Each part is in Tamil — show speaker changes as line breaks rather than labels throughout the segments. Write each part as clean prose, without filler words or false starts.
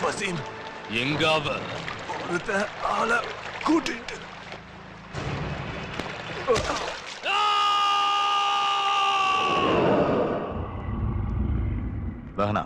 வசீம்
எங்க அவ
ஒருத்த ஆள கூட்டிட்டு
வேணா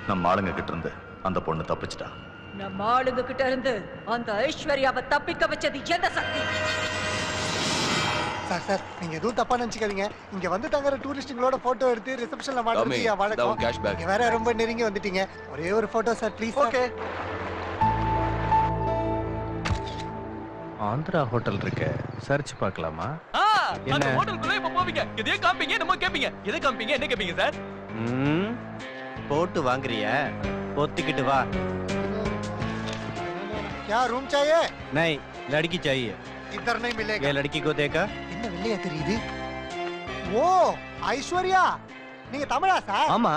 நம்ம ஆளுங்க கிட்ட இருந்து அந்த பொண்ணு தப்பிச்சிட்டா.
நம்ம ஆளுங்க கிட்ட இருந்து அந்த ஐஸ்வர்யாவை தப்பிக்க வச்சது எந்த சக்தி?
சார் சார் நீங்க எதுவும் தப்பா நினைச்சுக்காதீங்க. இங்க வந்து தங்குற டூரிஸ்டுங்களோட போட்டோ எடுத்து ரிசப்ஷன்ல மாட்டுறதுக்கு வழக்கம். நீங்க வேற ரொம்ப நெருங்கி வந்துட்டீங்க. ஒரே ஒரு photo sir please.
Okay.
Andhra hotel இருக்கு, சர்ச் பார்க்கலாமா?
அந்த ஹோட்டலுக்குள்ள இப்ப போவீங்க, எதையும் காமிப்பீங்க, என்னமோ கேப்பீங்க. எதை காமிப்பீங்க, என்ன கேப்பீங்க சார்?
போட்டு வாங்குறியா? பொத்திக்கிட்டு வா.
क्या रूम चाहिए?
नहीं, लड़की चाहिए.
इधर नहीं मिलेगा.
ये लड़की को देखा?
என்ன வெள்ளையா தெரியுது? ஓ ஐஸ்வர்யா, நீங்க தமிழா சார்?
ஆமா.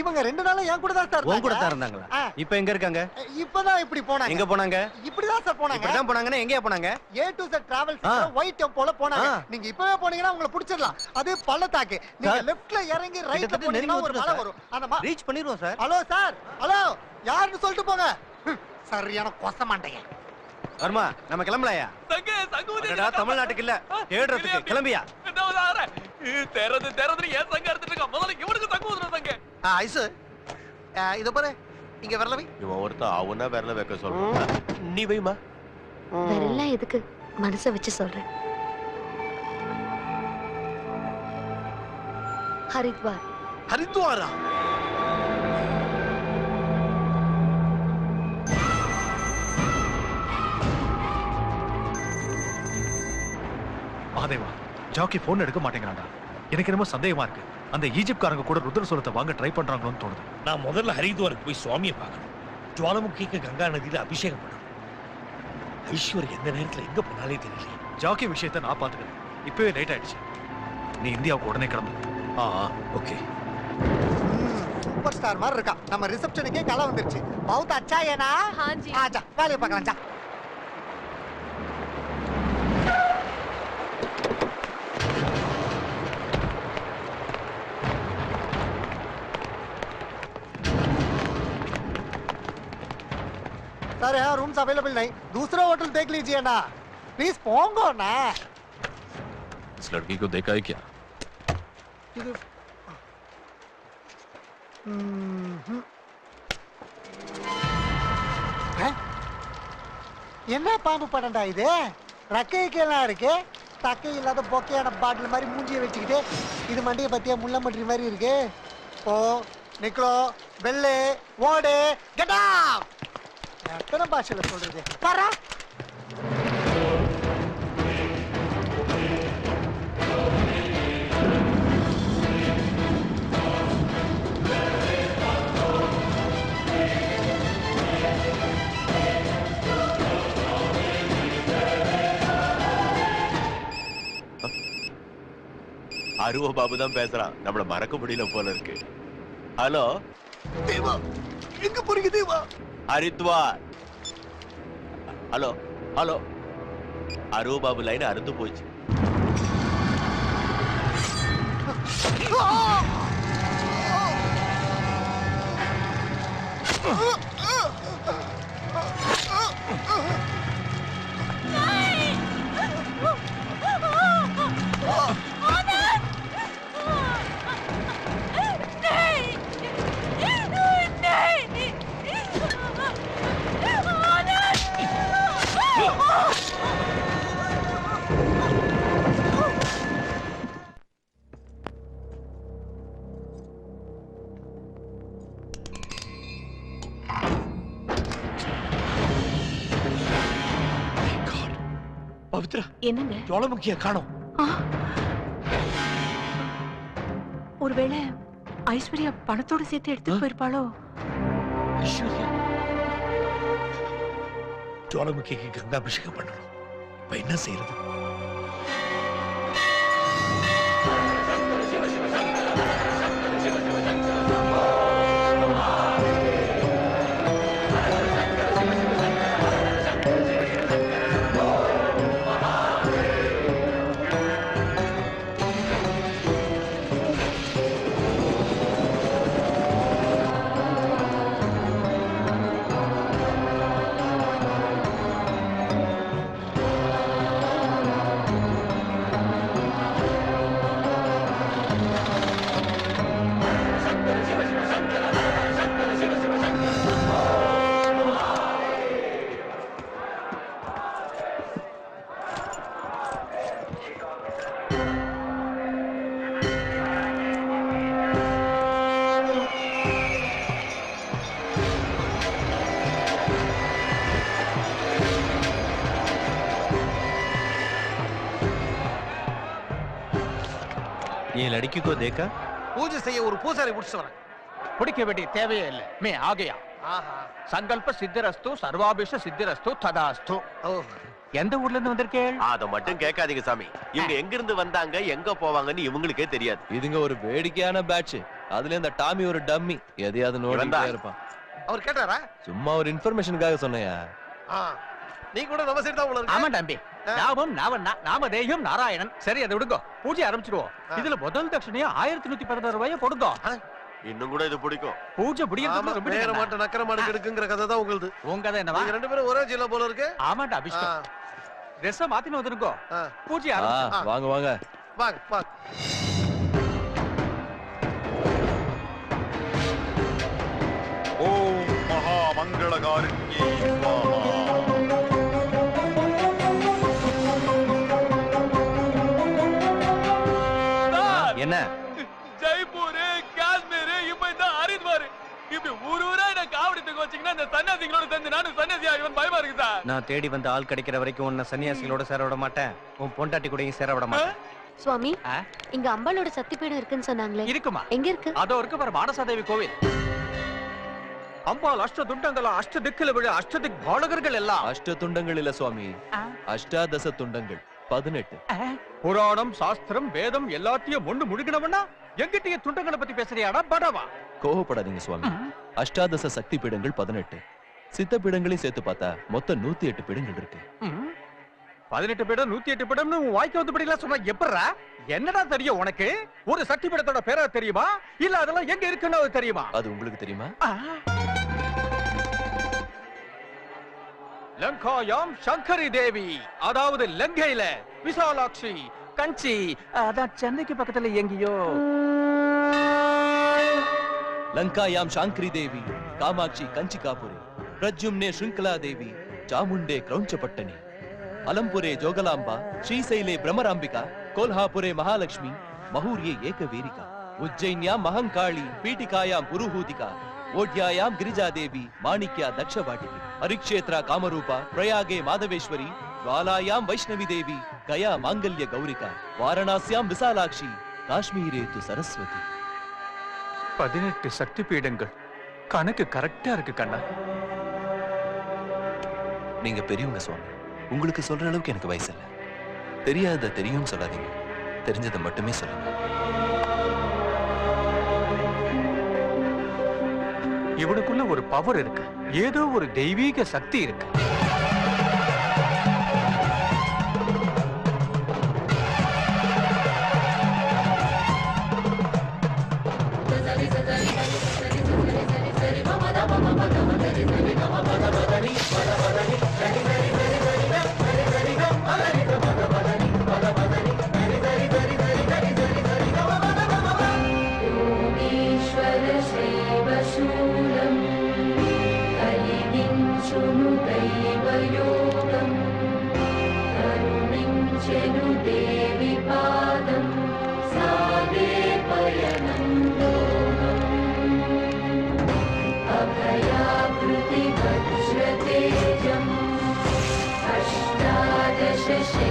இவங்க 2 நாளா என் கூட தான் சார்
உன் கூட தான் இருந்தாங்களா? இப்போ எங்க இருக்காங்க?
இப்பதான் இப்படி போனாங்க.
எங்க போனாங்க?
இப்படி தான் சார் போனாங்க.
இப்படி தான் போனாங்கன்னா எங்க போனாங்க?
A to Z travels white டெம்போல போனாங்க. நீங்க இப்பவே போனீங்கன்னா உங்களை பிடிச்சிடலாம். அது பள்ளத்தாக்கு. நீங்க லெஃப்ட்ல இறங்கி ரைட்ல போனீங்கன்னா ஒரு மலை வரும். அந்த
ரீச் பண்ணிடுவோம் சார்.
ஹலோ சார், ஹலோ யாருன்னு சொல்லிட்டு போங்க. சரியான கொச மாட்டேங்க.
வர்மா, நம்ம கிளம்பலையா?
சங்க சங்கூதி
தமிழ்நாட்டுக்கு இல்ல, தேடுறதுக்கு கிளம்பியா?
நான் வரேன். தேரது ஏன் சங்க எடுத்துட்டு இருக்க? முதல்ல இவனுக்கு சங்கூதுற சங்க.
ஐசு இத பாரு, இங்க வரலவே.
இவன் ஒருத்த அவனா வரல வைக்க சொல்றான். நீ வைமா.
வரல எதுக்கு? மனச வச்சு சொல்றேன். ஹரித்வார்.
ஹரித்வாரா?
மகாதேவா, ஜாக்கி போன் எடுக்க மாட்டேங்கிறான்டா. எனக்கு என்னமோ சந்தேகமா இருக்கு. அந்த ஈஜிப்ட்காரங்க கூட ருத்ர சூலத்தை வாங்க ட்ரை பண்றாங்களோன்னு தோணுது.
நான் முதல்ல ஹரித்வாருக்கு போய் சுவாமியை பார்க்கணும். ஜுவாலமுகிக்கு கங்கா நதியில அபிஷேகம் பண்ணணும். ஐஸ்வர்யா எந்த நேரத்துல எங்க போனாலே தெரியல.
ஜாக்கி விஷயத்தை நான் பாத்துக்கிறேன். இப்பவே லேட் ஆயிடுச்சு. நீ இந்தியாவுக்கு உடனே கிளம்பு.
ஓகே.
சூப்பர் ஸ்டார் மாதிரி இருக்கா. நம்ம ரிசப்ஷனுக்கே கலை வந்துருச்சு. बहुत अच्छा है ना? हां जी. आजा, வேலைய பார்க்கலாம் जा. सर यहाँ रूम्स अवेलेबल नहीं, दूसरा होटल देख लीजिए ना प्लीज. पोंगो ना.
इस लड़की को देखा है क्या?
என்ன பாம்பு படம்டா இது? ரக்கைக்கெல்லாம் இருக்கு. தக்கை இல்லாத பொக்கையான பாட்டில் மாதிரி மூஞ்சியை வச்சுக்கிட்டு இது மண்டியை பத்தியா முள்ள மட்ரி மாதிரி இருக்கு. ஓ நிக்கலோ வெள்ளே ஓடு கெட் அவுட். எத்தனை பாஷையில சொல்றது பாரா.
அருவ பாபு தான் பேசுறான். நம்மள மறக்க முடியல போல இருக்கு. ஹலோ
தேவா, எங்க போறீங்க தேவா?
ஹரித்வார். ஹலோ ஹலோ, அருவ பாபு லைன் அறுத்து போச்சு.
பவித்ரா
என்னங்க
ஜுவாலமுக்கிய காணோம்.
ஒருவேளை ஐஸ்வர்யா பணத்தோட சேர்த்து எடுத்துட்டு போயிருப்பாளோ?
ஐஸ்வர்யா ஜுவாலமுக்கிக்கு கங்காபிஷேகம் பண்ணணும். இப்ப என்ன செய்யறது?
ये लड़की को देखा?
பூஜை செய்ய ஒரு பூசாரி முடிச்சு வரேன்.
பிடிக்க வேண்டிய தேவையே இல்லை. மே ஆகையா சங்கல்ப சித்திரஸ்து சர்வாபிஷ சித்திரஸ்து ததாஸ்து. எந்த ஊர்ல இருந்து வந்திருக்கேள்?
அத மட்டும் கேட்காதீங்க சாமி. இவங்க எங்க இருந்து வந்தாங்க, எங்க போவாங்கன்னு இவங்களுக்கே தெரியாது.
இதுங்க ஒரு வேடிக்கையான பேட்ச். அதுல இந்த டாமி ஒரு டம்மி. எதையாவது நோடிட்டே இருப்பான்.
அவர் கேட்டாரா?
சும்மா ஒரு இன்ஃபர்மேஷனுக்காக சொன்னையா?
நீ கூட நம்ம சைடு தான் உள்ள இருக்க.
ஆமா தம்பி. நாமம் நாவண்ணா நாமதேயம் நாராயணன். சரி அதை விடுங்க. பூஜை ஆரம்பிச்சிடுவோம். இதுல முதல் தட்சணையா 1116 ரூபாயை கொடுங்க.
இன்னும் கூட இது பிடிக்கும்.
பூஜை முடியறதுக்கு ரொம்ப
நேர மாட்ட நக்கர மாட்ட எடுக்குங்கற கதை தான் உங்களுது.
உங்க கதை என்னவா?
நீங்க ரெண்டு பேரும் ஒரே ஜில்ல போல இருக்கு.
ஆமாடா அபிஷேகம். ட்ரெஸ் மாத்தின வந்துருங்க. பூஜை ஆரம்பிச்சு. வாங்க வாங்க.
வாங்க வாங்க.
ஓம் மகா மங்களகாரிண்யே ஸ்வாஹா.
என்ன?
ஜெய்ப்பூர், காஷ்மீர், இப்ப இந்த ஹரித்வார். இப்படி ஊரூரா என்ன காவடித்துக்கு வச்சீங்கன்னா இந்த சன்னியாசிகளோட சேர்ந்து நானும் சன்னியாசி ஆகிவன் பயமா இருக்கு சார்.
நான் தேடி வந்த ஆள் கிடைக்கிற வரைக்கும் உன்னை சன்னியாசிகளோட சேர விட மாட்டேன். உன் பொண்டாட்டி கூடயும் சேர விட மாட்டேன்.
சுவாமி இங்க அம்பாளோட சக்தி பீடம் இருக்குன்னு சொன்னாங்களே,
இருக்குமா?
எங்க இருக்கு?
அதோ இருக்கு பாரு, மானசாதேவி கோவில். அம்பாள் அஷ்ட துண்டங்களா, அஷ்ட திக்கில விழ அஷ்டதிக் பாலகர்கள் எல்லாம்.
அஷ்ட துண்டங்கள் இல்ல சுவாமி, அஷ்டாதச துண்டங்கள் 18.
புராணம், சாஸ்திரம், வேதம் எல்லாத்தையும் ஒண்ணு முழுகினவனா எங்கிட்டயே துண்டங்களை பத்தி பேசுறியாடா படவா?
கோவப்படாதீங்க சுவாமி. அஷ்டாதச சக்தி பீடங்கள் 18. சித்த பீடங்களையும் சேர்த்து பார்த்தா மொத்தம் 108 பீடங்கள் இருக்கு.
18 பீடம் 108 பீடம்னு வாய்க்கு வந்தபடிலாம் சொன்னா எப்படா? என்னடா தெரியும் உனக்கு? ஒரு சக்தி பீடத்தோட பேரா தெரியுமா? இல்ல அதெல்லாம் எங்க இருக்குன்னு தெரியுமா?
அது உங்களுக்கு தெரியுமா?
லங்காயாம் சங்கரி தேவி, அதாவது லங்கையில விசாலாட்சி, கஞ்சி, அதான் சென்னைக்கு பக்கத்துல எங்கேயோ.
லங்காயாம் சாங்கரி தேவி, காமாட்சி கஞ்சிகாபுரி, பிரஜ்யும்னே ஸ்ருங்கலா தேவி, சாமுண்டே கிரௌஞ்சப்பட்டனி, அலம்புரே ஜோகலாம்பா, ஸ்ரீசைலே பிரமராம்பிகா, கோல்ஹாபுரே மகாலட்சுமி, மஹூர்யே ஏகவீரிகா, உஜ்ஜைன்யாம் மஹங்காளி, பீட்டிகாயாம் புருஹூதிகா, ஓட்யாயாம் கிரிஜா தேவி, மாணிக்யா தக்ஷவாட்டிகி, ஹரிக்ஷேத்ரா காமரூபா, பிரயாகே மாதவேஸ்வரி, ஜ்வாலாயாம் வைஷ்ணவி தேவி, கயா மாங்கல்ய கௌரிகா, வாரணாசியாம் விசாலாட்சி, காஷ்மீரே து சரஸ்வதி.
18 சக்தி பீடங்கள். கணக்கு கரெக்டா இருக்கு கண்ணா.
நீங்க பெரியவங்க சுவாமி, உங்களுக்கு சொல்ற அளவுக்கு எனக்கு வயசு இல்ல. தெரியாத தெரியும் சொல்லாதீங்க, தெரிஞ்சதை மட்டுமே சொல்லுங்க.
இவனுக்குள்ள ஒரு பவர் இருக்கு, ஏதோ ஒரு தெய்வீக சக்தி இருக்கு.
अष्टादश shake, shake.